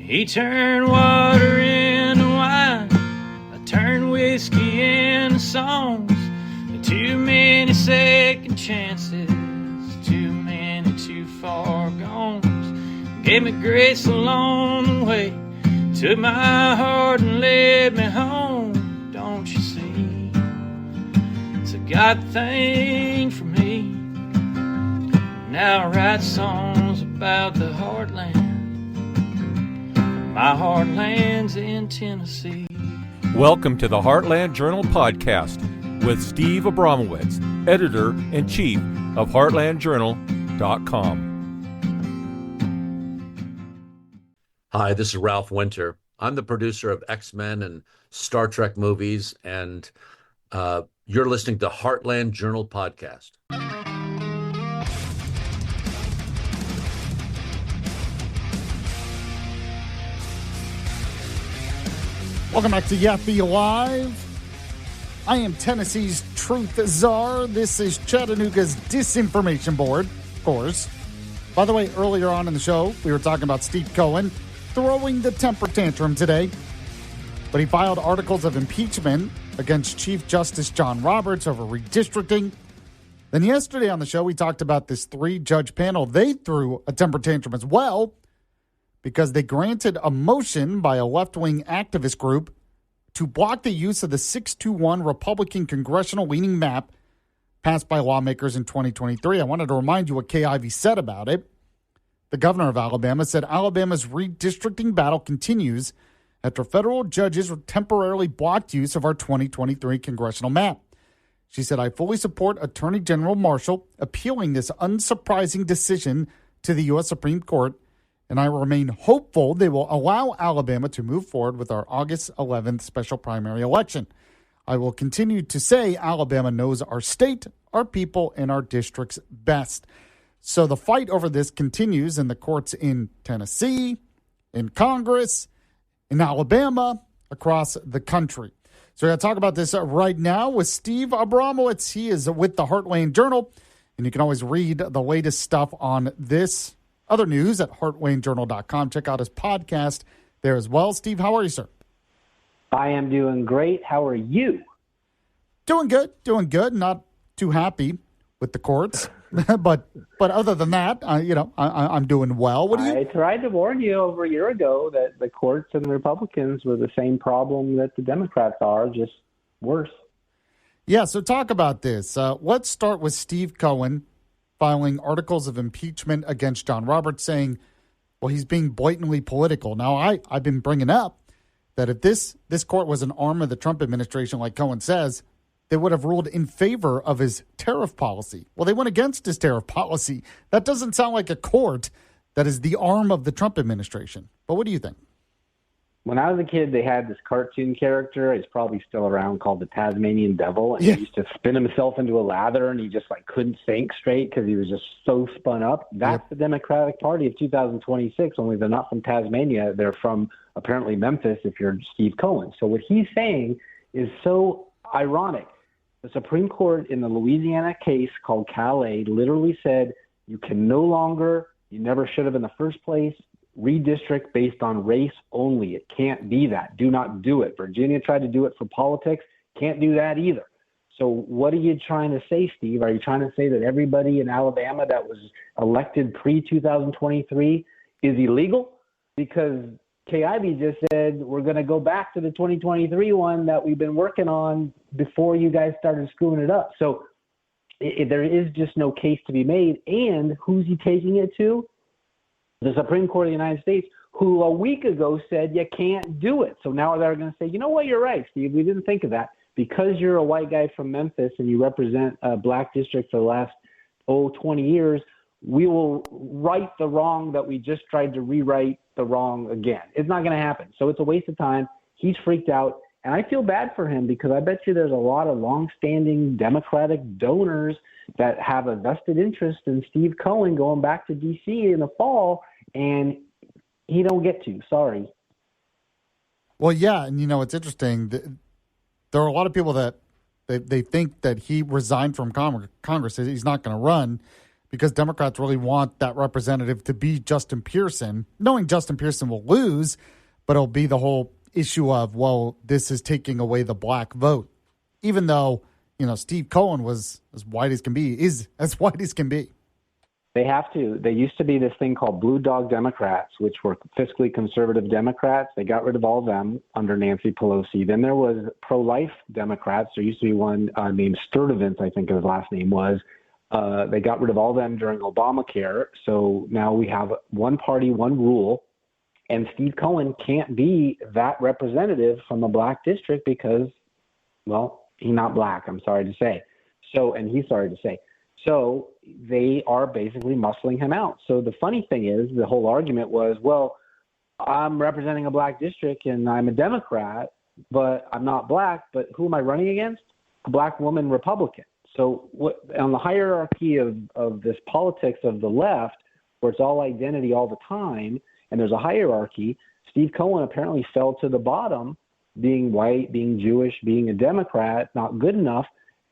He turned water into wine, I turned whiskey into songs. Too many second chances, too many too far gones. Gave me grace along the way, took my heart and led me home. Don't you see, it's a God thing for me. Now I write songs about the heartland. My heartland's in Tennessee. Welcome to the Heartland Journal Podcast with Steve Abramowicz, editor-in-chief of heartlandjournal.com. Hi, this is Ralph Winter. I'm the producer of X-Men and Star Trek movies, and you're listening to Heartland Journal Podcast. Welcome back to Yaffee Live. I am Tennessee's Truth Czar. This is Chattanooga's Disinformation Board, of course. By the way, earlier on in the show, we were talking about Steve Cohen throwing the temper tantrum today. But he filed articles of impeachment against Chief Justice John Roberts over redistricting. Then yesterday on the show, we talked about this 3-judge panel. They threw a temper tantrum as well because they granted a motion by a left-wing activist group to block the use of the 621 Republican congressional-leaning map passed by lawmakers in 2023. I wanted to remind you what Kay Ivey said about it. The governor of Alabama said Alabama's redistricting battle continues after federal judges temporarily blocked use of our 2023 congressional map. She said, I fully support Attorney General Marshall appealing this unsurprising decision to the U.S. Supreme Court, and I remain hopeful they will allow Alabama to move forward with our August 11th special primary election. I will continue to say Alabama knows our state, our people, and our districts best. So the fight over this continues in the courts in Tennessee, in Congress, in Alabama, across the country. So we're going to talk about this right now with Steve Abramowicz. He is with the Heartland Journal, and you can always read the latest stuff on this other news at heartlandjournal.com. Check out his podcast there as well. Steve, how are you, sir? I am doing great. How are you? Doing good. Not too happy with the courts, but other than that, I'm doing well. I tried to warn you over a year ago that the courts and the Republicans were the same problem that the Democrats are, just worse. Yeah, so talk about this. Let's start with Steve Cohen filing articles of impeachment against John Roberts, saying, well, he's being blatantly political. Now, I've been bringing up that if this court was an arm of the Trump administration, like Cohen says, they would have ruled in favor of his tariff policy. Well, they went against his tariff policy. That doesn't sound like a court that is the arm of the Trump administration. But what do you think? When I was a kid, they had this cartoon character, he's probably still around, called the Tasmanian Devil, and he used to spin himself into a lather, and he just couldn't think straight because he was just so spun up. That's the Democratic Party of 2026, only they're not from Tasmania. They're from, apparently, Memphis, if you're Steve Cohen. So what he's saying is so ironic. The Supreme Court in the Louisiana case called Calais literally said you can no longer, you never should have in the first place, redistrict based on race only. It can't be that. Do not do it. Virginia tried to do it for politics. Can't do that either. So what are you trying to say, Steve? Are you trying to say that everybody in Alabama that was elected pre-2023 is illegal? Because Kay Ivey just said we're going to go back to the 2023 one that we've been working on before you guys started screwing it up. So there is just no case to be made. And who's he taking it to? The Supreme Court of the United States, who a week ago said you can't do it. So now they're going to say, you know what, you're right, Steve, we didn't think of that. Because you're a white guy from Memphis and you represent a black district for the last, 20 years, we will right the wrong that we just tried to rewrite the wrong again. It's not going to happen. So it's a waste of time. He's freaked out. And I feel bad for him because I bet you there's a lot of longstanding Democratic donors that have a vested interest in Steve Cohen going back to D.C. in the fall, and he don't get to. Sorry. Well, yeah, and it's interesting. There are a lot of people that they think that he resigned from Congress. He's not going to run. because Democrats really want that representative to be Justin Pearson, knowing Justin Pearson will lose, but it'll be the whole issue of, well, this is taking away the black vote, even though, Steve Cohen was as white as can be, is as white as can be. They have to. There used to be this thing called Blue Dog Democrats, which were fiscally conservative Democrats. They got rid of all of them under Nancy Pelosi. Then there was pro-life Democrats. There used to be one named Sturtevant, I think his last name was. They got rid of all of them during Obamacare. So now we have one party, one rule. And Steve Cohen can't be that representative from a black district because, well, he's not black, I'm sorry to say. And he's sorry to say. So they are basically muscling him out. So the funny thing is, the whole argument was, well, I'm representing a black district and I'm a Democrat, but I'm not black. But who am I running against? A black woman Republican. So on the hierarchy of this politics of the left, where it's all identity all the time, and there's a hierarchy, Steve Cohen apparently fell to the bottom, being white, being Jewish, being a Democrat, not good enough.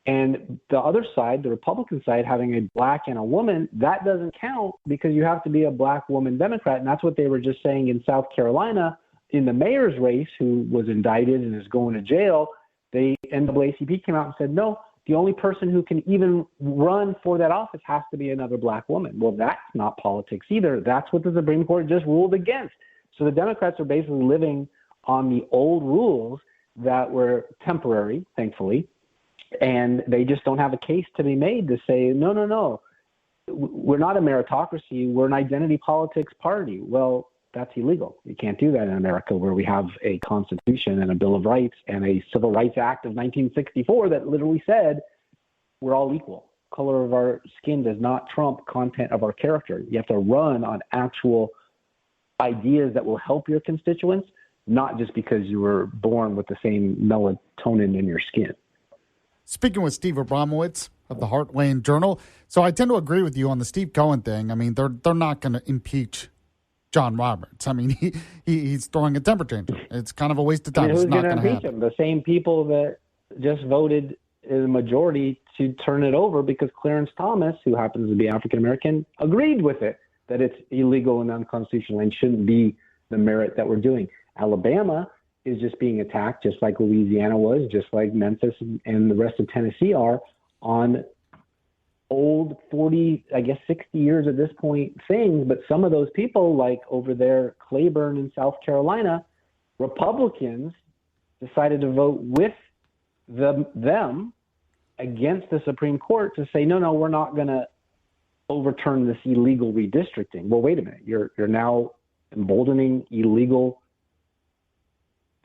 And the other side, the Republican side, having a black and a woman, that doesn't count because you have to be a black woman Democrat. And that's what they were just saying in South Carolina in the mayor's race, who was indicted and is going to jail. The NAACP came out and said, no, the only person who can even run for that office has to be another black woman. Well, that's not politics either. That's what the Supreme Court just ruled against. So the Democrats are basically living on the old rules that were temporary, thankfully, and they just don't have a case to be made to say, no, we're not a meritocracy, we're an identity politics party. Well, that's illegal. You can't do that in America, where we have a Constitution and a Bill of Rights and a Civil Rights Act of 1964 that literally said we're all equal. Color of our skin does not trump content of our character. You have to run on actual ideas that will help your constituents, not just because you were born with the same melatonin in your skin. Speaking with Steve Abramowicz of the Heartland Journal. So I tend to agree with you on the Steve Cohen thing. I mean, they're not going to impeach John Roberts. I mean, he's throwing a temper tantrum. It's kind of a waste of time. Who's it's not going to impeach him? The same people that just voted in the majority to turn it over because Clarence Thomas, who happens to be African-American, agreed with it, that it's illegal and unconstitutional and shouldn't be the merit that we're doing. Alabama is just being attacked, just like Louisiana was, just like Memphis and the rest of Tennessee are, on old 40, I guess 60 years at this point things. But some of those people, like over there, Claiborne in South Carolina, Republicans decided to vote with them against the Supreme Court to say, no, we're not going to overturn this illegal redistricting. Well, wait a minute. You're now emboldening illegal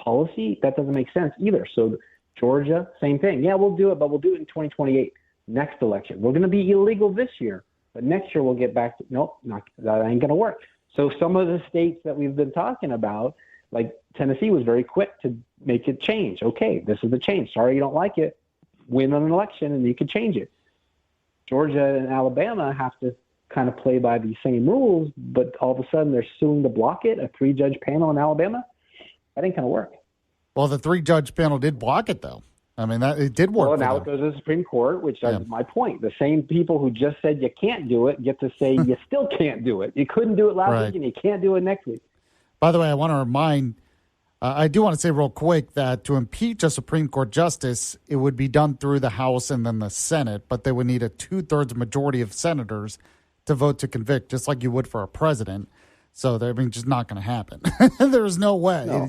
policy? That doesn't make sense either. So Georgia, same thing. Yeah, we'll do it, but we'll do it in 2028, next election. We're going to be illegal this year, but next year we'll get back to, nope, that ain't going to work. So some of the states that we've been talking about, like Tennessee, was very quick to make it change. Okay, this is the change. Sorry you don't like it. Win an election and you can change it. Georgia and Alabama have to kind of play by the same rules, but all of a sudden they're suing to block it, a 3-judge panel in Alabama. That ain't going to work. Well, the 3-judge panel did block it, though. I mean, it did work. Well, now it goes to the Supreme Court, which is my point. The same people who just said you can't do it get to say you still can't do it. You couldn't do it last week and you can't do it next week. By the way, I want to remind, I do want to say real quick that to impeach a Supreme Court justice, it would be done through the House and then the Senate, but they would need a 2/3 majority of senators to vote to convict, just like you would for a president. So they're just not going to happen. There's no way.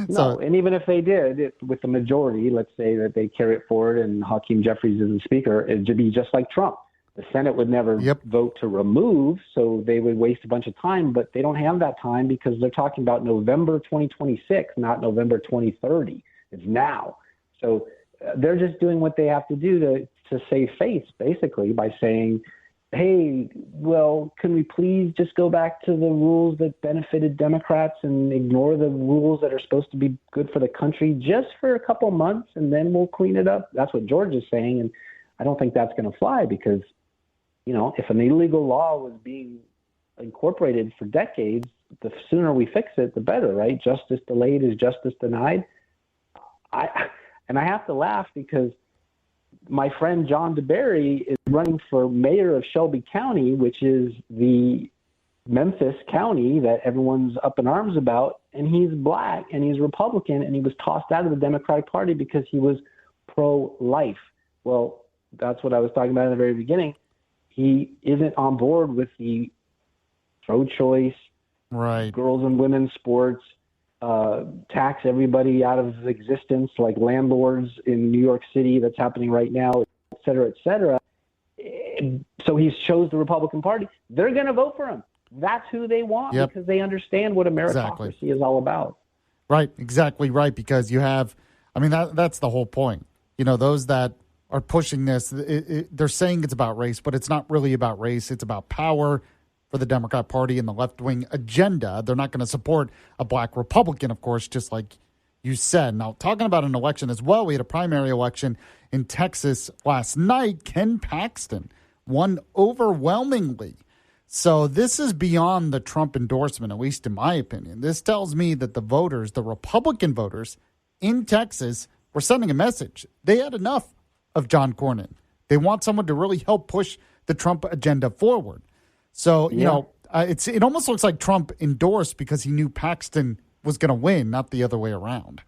No, and even if they did, with the majority, let's say that they carry it forward and Hakeem Jeffries is the speaker, it would be just like Trump. The Senate would never vote to remove, so they would waste a bunch of time, but they don't have that time because they're talking about November 2026, not November 2030. It's now. So they're just doing what they have to do to save face, basically, by saying, hey, well, can we please just go back to the rules that benefited Democrats and ignore the rules that are supposed to be good for the country just for a couple months, and then we'll clean it up? That's what Georgia's saying, and I don't think that's going to fly because, if an illegal law was being incorporated for decades, the sooner we fix it, the better, right? Justice delayed is justice denied. I have to laugh because my friend John DeBerry is running for mayor of Shelby County, which is the Memphis County that everyone's up in arms about, and he's black and he's Republican, and he was tossed out of the Democratic Party because he was pro-life. Well, that's what I was talking about in the very beginning. He isn't on board with the pro-choice, right, girls and women's sports, tax everybody out of existence like landlords in New York City that's happening right now, et cetera, et cetera. So he's chose the Republican Party. They're going to vote for him. That's who they want because they understand what meritocracy is all about. Right, exactly right, because you have, I mean, that's the whole point. You know, those that are pushing this, they're saying it's about race, but it's not really about race. It's about power for the Democrat Party and the left-wing agenda. They're not going to support a black Republican, of course, just like you said. Now, talking about an election as well, we had a primary election in Texas last night. Ken Paxton won overwhelmingly. So this is beyond the Trump endorsement, at least in my opinion. This tells me that the voters, the Republican voters in Texas, were sending a message. They had enough of John Cornyn. They want someone to really help push the Trump agenda forward. So, you know, it almost looks like Trump endorsed because he knew Paxton was going to win, not the other way around.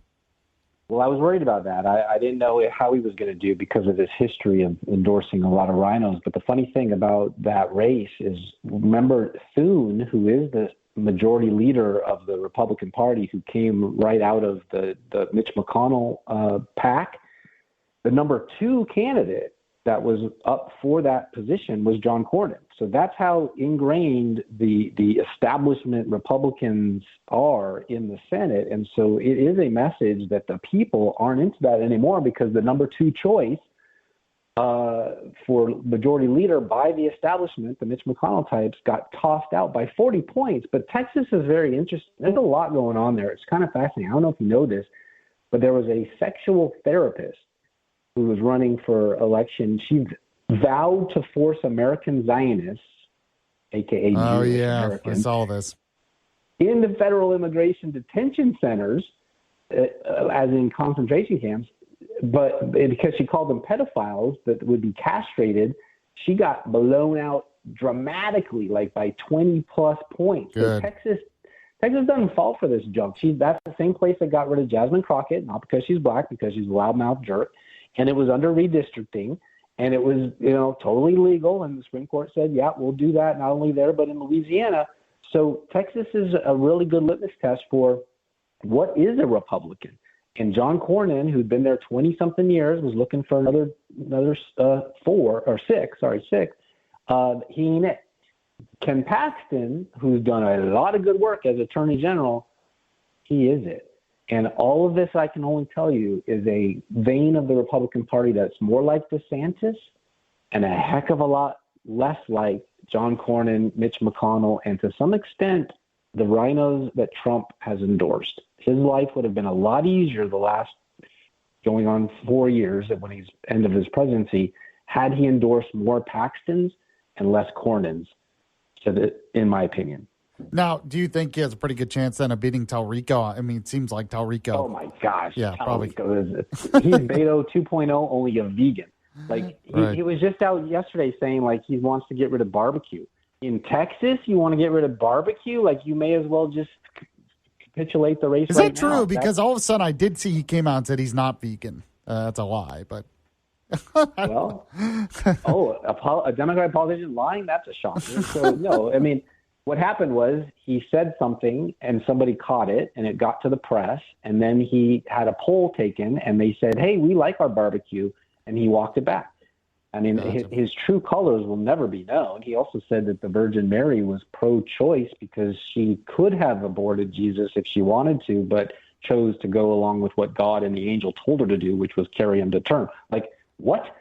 Well, I was worried about that. I didn't know how he was going to do because of his history of endorsing a lot of rhinos. But the funny thing about that race is, remember Thune, who is the majority leader of the Republican Party, who came right out of the Mitch McConnell pack, the number 2 candidate that was up for that position was John Cornyn. So that's how ingrained the establishment Republicans are in the Senate. And so it is a message that the people aren't into that anymore, because the number 2 choice for majority leader by the establishment, the Mitch McConnell types, got tossed out by 40 points. But Texas is very interesting. There's a lot going on there. It's kind of fascinating. I don't know if you know this, but there was a sexual therapist who was running for election. She vowed to force American Zionists, a.k.a. Jewish Americans, I saw this, into federal immigration detention centers, as in concentration camps, but because she called them pedophiles that would be castrated, she got blown out dramatically, like by 20-plus points. Good. So Texas doesn't fall for this junk. That's the same place that got rid of Jasmine Crockett, not because she's black, because she's a loudmouth jerk. And it was under redistricting, and it was, totally legal. And the Supreme Court said, yeah, we'll do that not only there, but in Louisiana. So Texas is a really good litmus test for what is a Republican. And John Cornyn, who'd been there 20-something years, was looking for another 6. He ain't it. Ken Paxton, who's done a lot of good work as Attorney General, he is it. And all of this, I can only tell you, is a vein of the Republican Party that's more like DeSantis and a heck of a lot less like John Cornyn, Mitch McConnell, and to some extent, the rhinos that Trump has endorsed. His life would have been a lot easier the last going on 4 years when he's end of his presidency had he endorsed more Paxtons and less Cornyns, in my opinion. Now, do you think he has a pretty good chance then of beating Talrico? I mean, it seems like Talrico. Oh my gosh! Yeah, Talrico probably. He's Beto 2.0, only a vegan. Like he was just out yesterday saying like he wants to get rid of barbecue. In Texas, you want to get rid of barbecue? Like you may as well just capitulate the race. Is that true? Because all of a sudden I did see he came out and said he's not vegan. That's a lie, but. Well, a Democratic politician lying? That's a shocker. So no, I mean. What happened was he said something and somebody caught it and it got to the press, and then he had a poll taken and they said, hey, we like our barbecue, and he walked it back. I mean, his true colors will never be known. He also said that the Virgin Mary was pro-choice because she could have aborted Jesus if she wanted to, but chose to go along with what God and the angel told her to do, which was carry him to term. Like, what?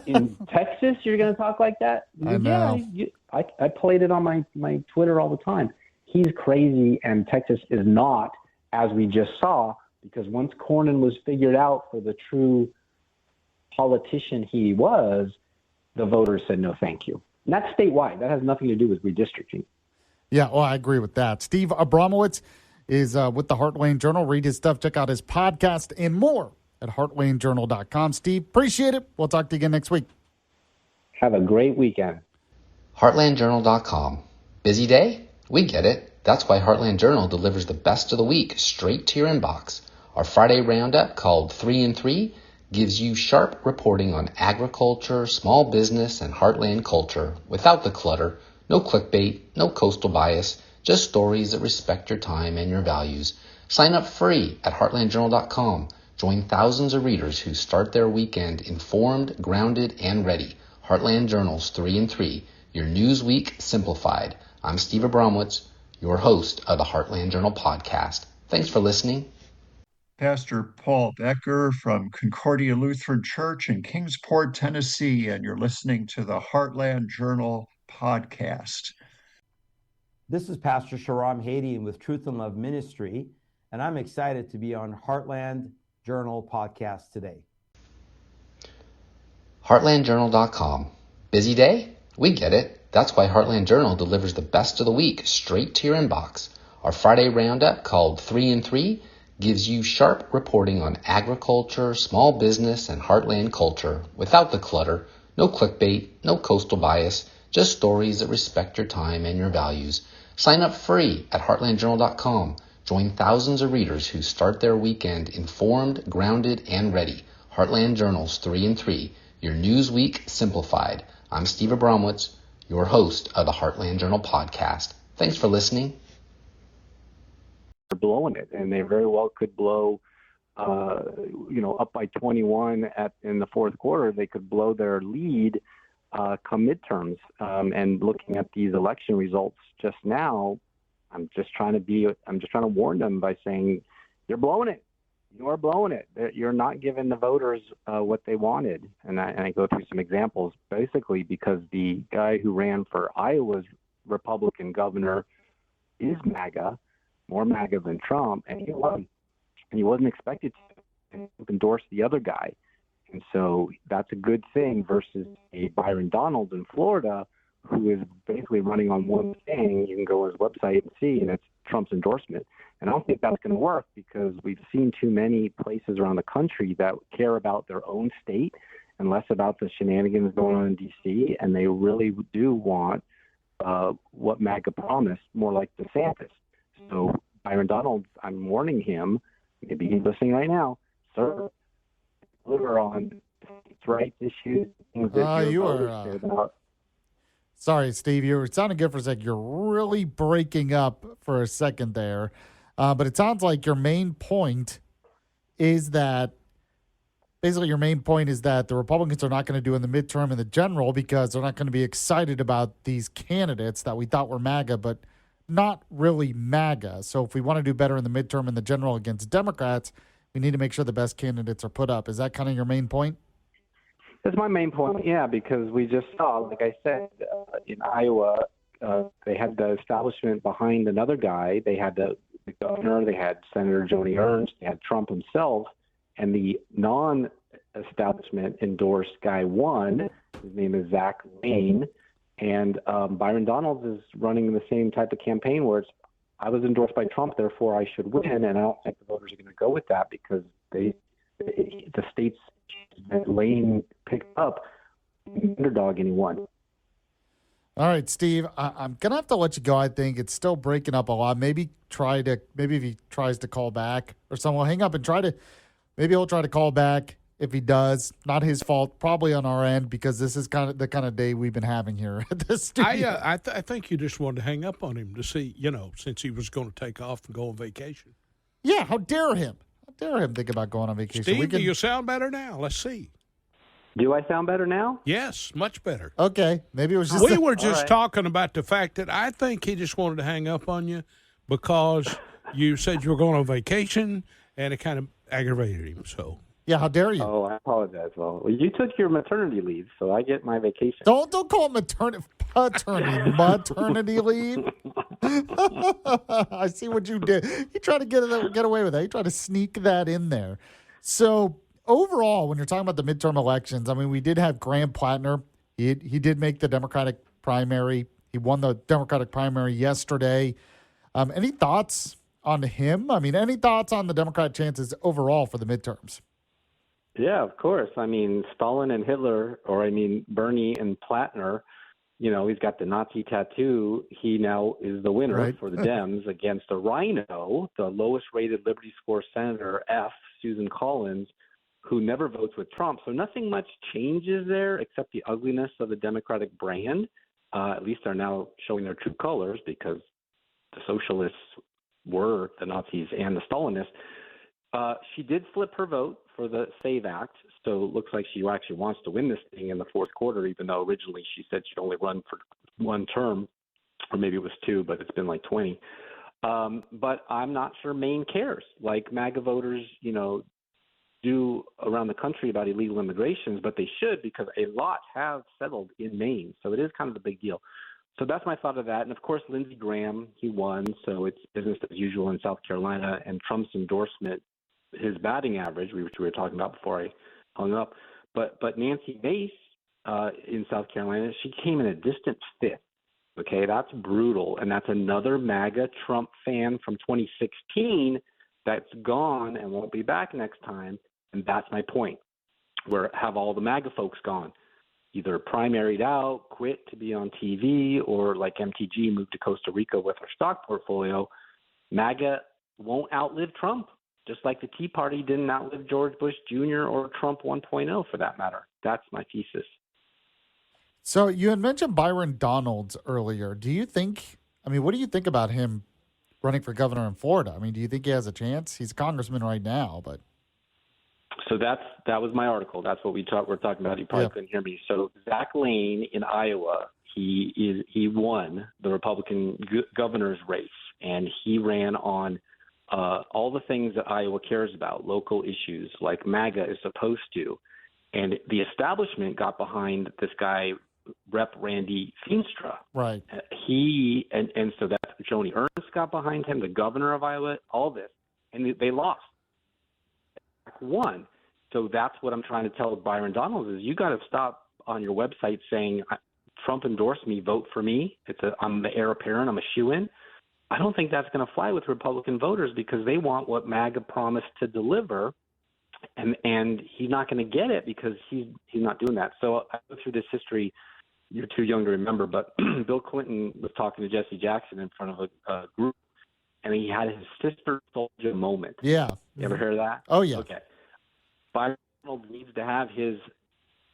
In Texas, you're going to talk like that? I know. Yeah, I played it on my Twitter all the time. He's crazy, and Texas is not, as we just saw, because once Cornyn was figured out for the true politician he was, the voters said no thank you. And that's statewide. That has nothing to do with redistricting. Yeah, well, I agree with that. Steve Abramowicz is with the Heartland Journal. Read his stuff. Check out his podcast and more at heartlandjournal.com. Steve, appreciate it. We'll talk to you again next week. Have a great weekend. heartlandjournal.com. Busy day? We get it. That's why Heartland Journal delivers the best of the week straight to your inbox. Our Friday roundup, called 3 in 3, gives you sharp reporting on agriculture, small business, and heartland culture without the clutter. No clickbait, no coastal bias, just stories that respect your time and your values. Sign up free at heartlandjournal.com. Join thousands of readers who start their weekend informed, grounded, and ready. Heartland Journal's 3 in 3, your news week simplified. I'm Steve Abramowicz, your host of the Heartland Journal Podcast. Thanks for listening. Pastor Paul Becker from Concordia Lutheran Church in Kingsport, Tennessee, and you're listening to the Heartland Journal Podcast. This is Pastor Sharam Hadian with Truth and Love Ministry, and I'm excited to be on Heartland Journal Podcast today. heartlandjournal.com. Busy day? We get it. That's why Heartland Journal delivers the best of the week straight to your inbox. Our Friday roundup, called 3 in 3, gives you sharp reporting on agriculture, small business, and heartland culture without the clutter. No clickbait, no coastal bias, just stories that respect your time and your values. Sign up free at heartlandjournal.com. Join thousands of readers who start their weekend informed, grounded, and ready. Heartland Journal's 3 in 3, your news week simplified. I'm Steve Abramowicz, your host of the Heartland Journal Podcast. Thanks for listening. They're blowing it, and they very well could blow, up by 21 in the fourth quarter. They could blow their lead come midterms. And looking at these election results just now, I'm just trying to warn them by saying, you're blowing it. You are blowing it. You're not giving the voters what they wanted. And I go through some examples, basically because the guy who ran for Iowa's Republican governor is MAGA, more MAGA than Trump, and he won. And he wasn't expected to endorse the other guy. And so that's a good thing versus a Byron Donalds in Florida, who is basically running on one thing. You can go on his website and see, and it's Trump's endorsement. And I don't think that's going to work because we've seen too many places around the country that care about their own state and less about the shenanigans going on in D.C., and they really do want what MAGA promised, more like DeSantis. So Byron Donalds, I'm warning him, maybe he's listening right now, sir, deliver on rights issues, things that you voters are, care about. Sorry, Steve, you were sounding good for a second. You're really breaking up for a second there. But it sounds like your main point is that the Republicans are not going to do in the midterm and the general because they're not going to be excited about these candidates that we thought were MAGA, but not really MAGA. So if we want to do better in the midterm and the general against Democrats, we need to make sure the best candidates are put up. Is that kind of your main point? That's my main point, yeah, because we just saw, like I said, in Iowa, they had the establishment behind another guy. They had the governor, they had Senator Joni Ernst, they had Trump himself, and the non-establishment endorsed guy won. His name is Zach Lane, and Byron Donalds is running the same type of campaign where it's, I was endorsed by Trump, therefore I should win, and I don't think the voters are going to go with that because the states that Lane picked up, underdog, and he won. All right, Steve, I'm going to have to let you go. I think it's still breaking up a lot. Maybe if he tries to call back or someone will hang up and maybe he'll try to call back. If he does, not his fault, probably on our end because this is kind of the kind of day we've been having here at the studio. I think you just wanted to hang up on him to see, since he was going to take off and go on vacation. Yeah, how dare him? How dare him think about going on vacation? Steve, do you sound better now? Let's see. Do I sound better now? Yes, much better. Okay, maybe it was just... We were just talking about the fact that I think he just wanted to hang up on you because you said you were going on vacation, and it kind of aggravated him, so... Yeah, how dare you? Oh, I apologize. Well, you took your maternity leave, so I get my vacation. Don't call it maternity leave. I see what you did. You tried to get away with that. You tried to sneak that in there. So overall, when you're talking about the midterm elections, I mean, we did have Graham Plattner. He did make the Democratic primary. He won the Democratic primary yesterday. Any thoughts on him? I mean, any thoughts on the Democrat chances overall for the midterms? Yeah, of course. I mean, Stalin and Hitler, or I mean, Bernie and Platner, he's got the Nazi tattoo. He now is the winner for the Dems against a rhino, the lowest rated Liberty Score Senator F, Susan Collins, who never votes with Trump. So nothing much changes there except the ugliness of the Democratic brand. At least they're now showing their true colors because the socialists were the Nazis and the Stalinists. She did flip her vote for the SAVE Act, so it looks like she actually wants to win this thing in the fourth quarter, even though originally she said she'd only run for one term, or maybe it was two, but it's been like 20. But I'm not sure Maine cares. Like MAGA voters, do around the country about illegal immigrations, but they should, because a lot have settled in Maine. So it is kind of a big deal. So that's my thought of that. And of course, Lindsey Graham, he won. So it's business as usual in South Carolina. And Trump's endorsement, his batting average, which we were talking about before I hung up. But Nancy Mace in South Carolina, she came in a distant fifth. Okay, that's brutal. And that's another MAGA Trump fan from 2016 that's gone and won't be back next time. And that's my point. Where have all the MAGA folks gone? Either primaried out, quit to be on TV, or like MTG moved to Costa Rica with her stock portfolio. MAGA won't outlive Trump, just like the Tea Party didn't outlive George Bush Jr. or Trump 1.0 for that matter. That's my thesis. So you had mentioned Byron Donalds earlier. What do you think about him running for governor in Florida? I mean, do you think he has a chance? He's a congressman right now, but... So that was my article. That's what we're talking about. You probably couldn't hear me. So Zach Lane in Iowa, he won the Republican governor's race, and he ran on all the things that Iowa cares about, local issues like MAGA is supposed to. And the establishment got behind this guy, Rep. Randy Feenstra. Right. And so that Joni Ernst got behind him, the governor of Iowa, all this, and they lost. Won. So that's what I'm trying to tell Byron Donalds is you got to stop on your website saying Trump endorsed me, vote for me. I'm the heir apparent, I'm a shoo-in. I don't think that's going to fly with Republican voters because they want what MAGA promised to deliver, and he's not going to get it because he's not doing that. So I go through this history. You're too young to remember, but Bill Clinton was talking to Jesse Jackson in front of a group, and he had his sister soldier moment. Yeah. You ever heard of that? Oh, yeah. Okay. Byron Donalds needs to have his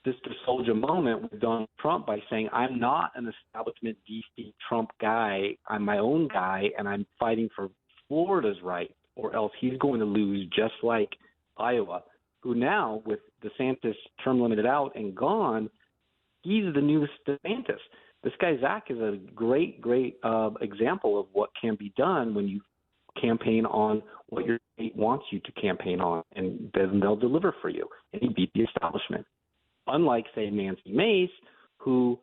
sister soldier moment with Donald Trump by saying, I'm not an establishment DC Trump guy. I'm my own guy, and I'm fighting for Florida's right, or else he's going to lose just like Iowa, who now, with DeSantis term limited out and gone, he's the new DeSantis. This guy, Zach, is a great example of what can be done when you campaign on what your state wants you to campaign on, and then they'll deliver for you. And he beat the establishment. Unlike, say, Nancy Mace, who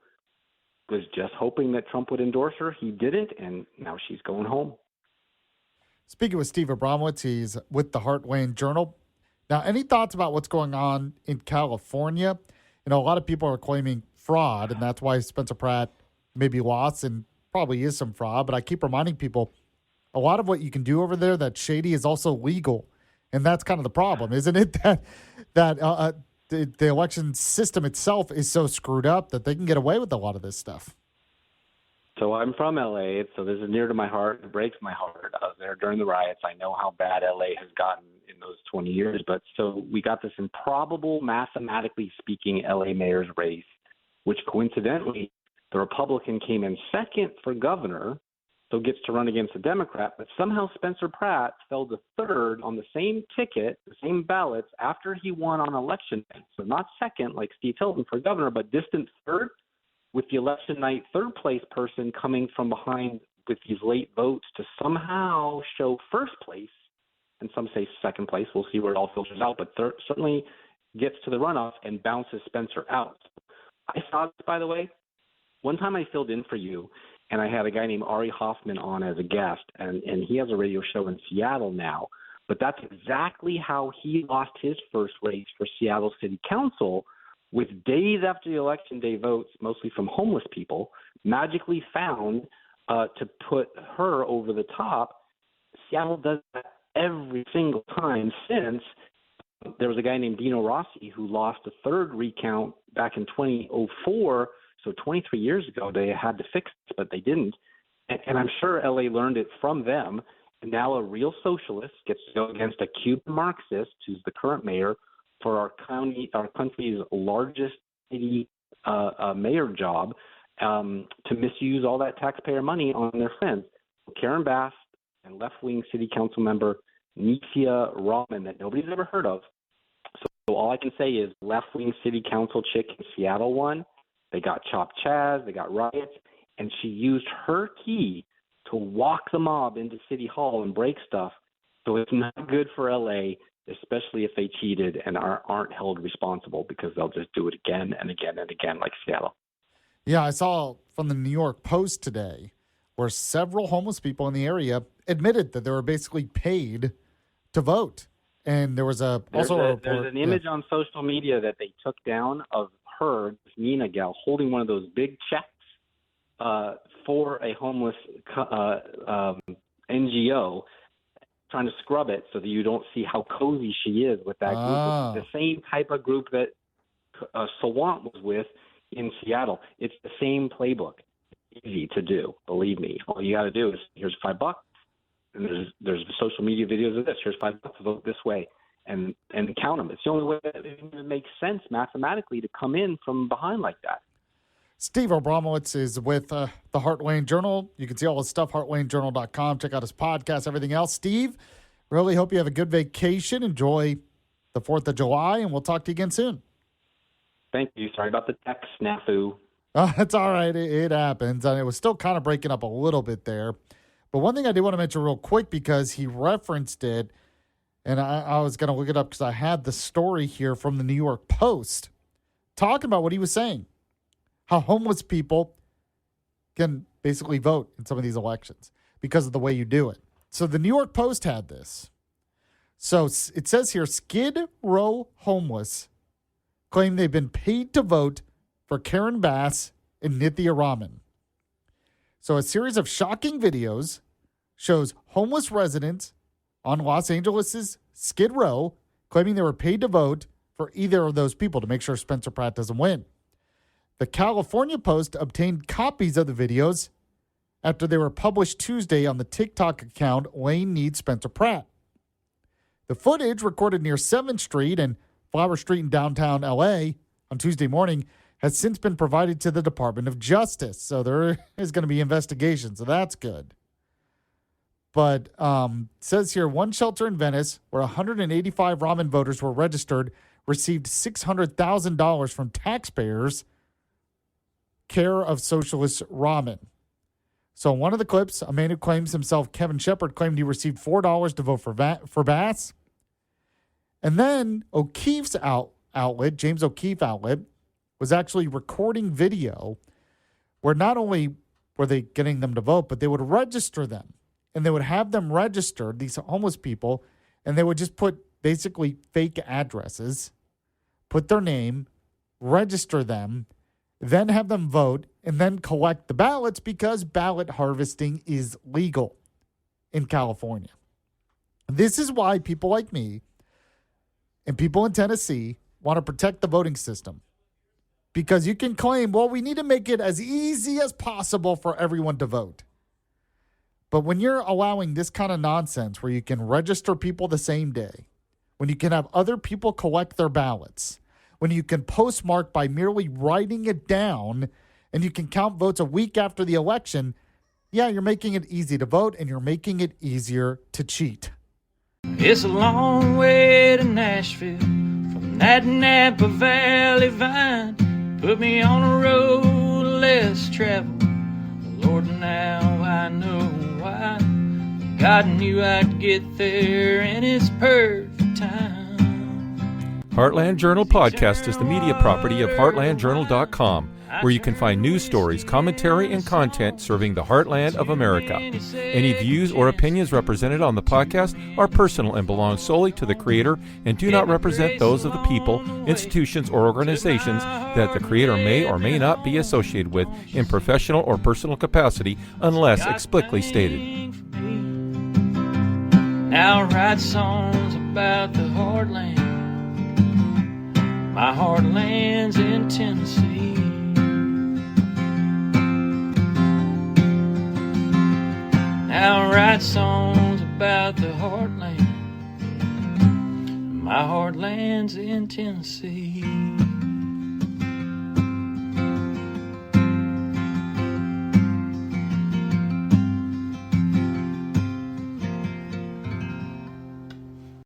was just hoping that Trump would endorse her. He didn't, and now she's going home. Speaking with Steve Abramowicz, he's with the Heartland Journal. Now, any thoughts about what's going on in California? A lot of people are claiming fraud, and that's why Spencer Pratt maybe lost, and probably is some fraud. But I keep reminding people, a lot of what you can do over there that's shady is also legal, and that's kind of the problem, isn't it? That the election system itself is so screwed up that they can get away with a lot of this stuff. So I'm from LA, so this is near to my heart. It breaks my heart. I was there during the riots. I know how bad LA has gotten in those 20 years. But so we got this improbable, mathematically speaking, LA mayor's race, which coincidentally, the Republican came in second for governor, so gets to run against a Democrat. But somehow Spencer Pratt fell to third on the same ticket, the same ballots, after he won on election night. So not second like Steve Hilton for governor, but distant third, with the election night third place person coming from behind with these late votes to somehow show first place, and some say second place. We'll see where it all filters out, but certainly gets to the runoff and bounces Spencer out. I saw this, by the way. One time I filled in for you, and I had a guy named Ari Hoffman on as a guest, and he has a radio show in Seattle now. But that's exactly how he lost his first race for Seattle City Council, with days after the election day votes, mostly from homeless people, magically found to put her over the top. Seattle does that every single time since. There was a guy named Dino Rossi who lost a third recount back in 2004. So 23 years ago, they had to fix this, but they didn't. And I'm sure LA learned it from them. And now a real socialist gets to go against a Cuban Marxist, who's the current mayor, for our country's largest city mayor job, to misuse all that taxpayer money on their friends. Karen Bass and left-wing city council member Nifia Rahman, that nobody's ever heard of. So all I can say is left-wing city council chick in Seattle won. They got Chop Chaz, they got riots, and she used her key to walk the mob into City Hall and break stuff. So it's not good for LA, especially if they cheated and aren't held responsible, because they'll just do it again and again and again like Seattle. Yeah, I saw from the New York Post today where several homeless people in the area admitted that they were basically paid to vote. And there was there's an image on social media that they took down of her, this Nina gal, holding one of those big checks for a homeless NGO, trying to scrub it so that you don't see how cozy she is with that group. It's the same type of group that Sawant was with in Seattle. It's the same playbook. It's easy to do, believe me. All you got to do is, here's $5, and there's social media videos of this. Here's $5, vote this way, and count them. It's the only way that it makes sense mathematically to come in from behind like that. Steve Abramowicz is with the Heartland Journal. You can see all his stuff, heartlandjournal.com. Check out his podcast, everything else. Steve, really hope you have a good vacation. Enjoy the 4th of July, and we'll talk to you again soon. Thank you. Sorry about the tech snafu. It's all right. It happens. And it was still kind of breaking up a little bit there. But one thing I did want to mention real quick, because he referenced it, and I was going to look it up because I had the story here from the New York Post talking about what he was saying. How homeless people can basically vote in some of these elections because of the way you do it. So the New York Post had this. So it says here, Skid Row homeless claim they've been paid to vote for Karen Bass and Nithya Rahman. So a series of shocking videos shows homeless residents on Los Angeles' Skid Row claiming they were paid to vote for either of those people to make sure Spencer Pratt doesn't win. The California Post obtained copies of the videos after they were published Tuesday on the TikTok account Lane Needs Spencer Pratt. The footage, recorded near 7th Street and Flower Street in downtown L.A. on Tuesday morning, has since been provided to the Department of Justice. So there is going to be investigation, so that's good. But it says here, one shelter in Venice where 185 Rahman voters were registered received $600,000 from taxpayers' care of socialist Rahman. So in one of the clips, a man who claims himself Kevin Shepard claimed he received $4 to vote for Bass. And then O'Keefe's outlet, James O'Keefe outlet, was actually recording video where not only were they getting them to vote, but they would register them. And they would have them registered, these homeless people, and they would just put basically fake addresses, put their name, register them, then have them vote, and then collect the ballots because ballot harvesting is legal in California. This is why people like me and people in Tennessee want to protect the voting system. Because you can claim, well, we need to make it as easy as possible for everyone to vote. But when you're allowing this kind of nonsense where you can register people the same day, when you can have other people collect their ballots, when you can postmark by merely writing it down, and you can count votes a week after the election, yeah, you're making it easy to vote, and you're making it easier to cheat. It's a long way to Nashville from that Napa Valley vine. Put me on a road less traveled. Lord, now I know why. God knew I'd get there in His perfect time. Heartland Journal Podcast is the media property of heartlandjournal.com, where you can find news stories, commentary, and content serving the heartland of America. Any views or opinions represented on the podcast are personal and belong solely to the creator and do not represent those of the people, institutions, or organizations that the creator may or may not be associated with in professional or personal capacity unless explicitly stated. Now I write songs about the heartland. My heartland's in Tennessee. Now I write songs about the heartland. My heartland's in Tennessee.